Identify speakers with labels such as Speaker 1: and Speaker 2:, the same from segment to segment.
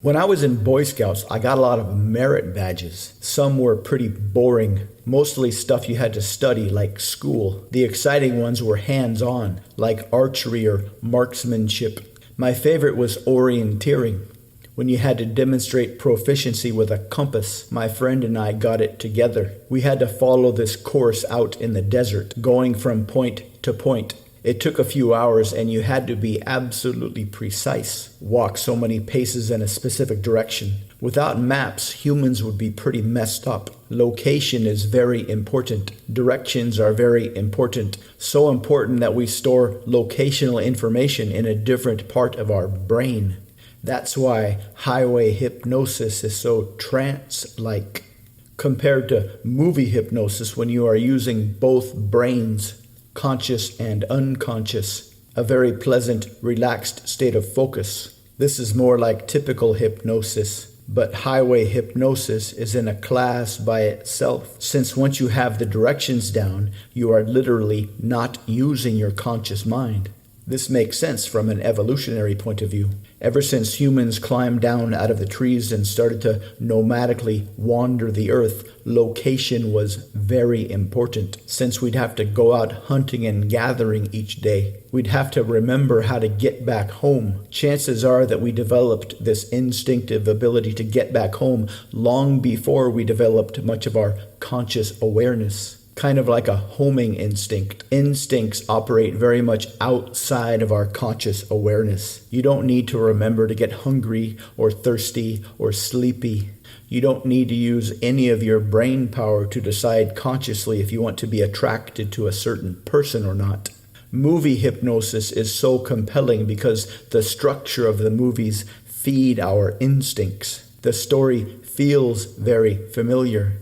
Speaker 1: When I was in Boy Scouts, I got a lot of merit badges. Some were pretty boring, mostly stuff you had to study, like school. The exciting ones were hands-on, like archery or marksmanship. My favorite was orienteering, when you had to demonstrate proficiency with a compass. My friend and I got it together. We had to follow this course out in the desert, going from point to point. It took a few hours and you had to be absolutely precise, walk so many paces in a specific direction. Without maps, humans would be pretty messed up. Location is very important. Directions are very important. So important that we store locational information in a different part of our brain. That's why highway hypnosis is so trance-like, compared to movie hypnosis when you are using both brains, conscious and unconscious, a very pleasant, relaxed state of focus. This is more like typical hypnosis, but highway hypnosis is in a class by itself, since once you have the directions down, you are literally not using your conscious mind. This makes sense from an evolutionary point of view. Ever since humans climbed down out of the trees and started to nomadically wander the earth, location was very important. Since we'd have to go out hunting and gathering each day, we'd have to remember how to get back home. Chances are that we developed this instinctive ability to get back home long before we developed much of our conscious awareness. Kind of like a homing instinct. Instincts operate very much outside of our conscious awareness. You don't need to remember to get hungry or thirsty or sleepy. You don't need to use any of your brain power to decide consciously if you want to be attracted to a certain person or not. Movie hypnosis is so compelling because the structure of the movies feed our instincts. The story feels very familiar.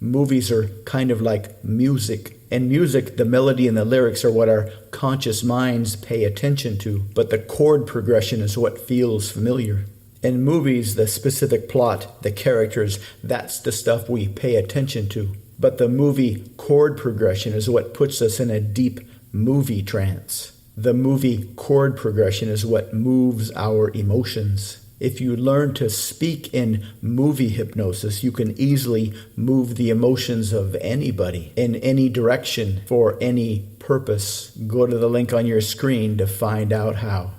Speaker 1: Movies are kind of like music. In music, the melody and the lyrics are what our conscious minds pay attention to, but the chord progression is what feels familiar. In movies, the specific plot, the characters, that's the stuff we pay attention to. But the movie chord progression is what puts us in a deep movie trance. The movie chord progression is what moves our emotions. If you learn to speak in movie hypnosis, you can easily move the emotions of anybody in any direction for any purpose. Go to the link on your screen to find out how.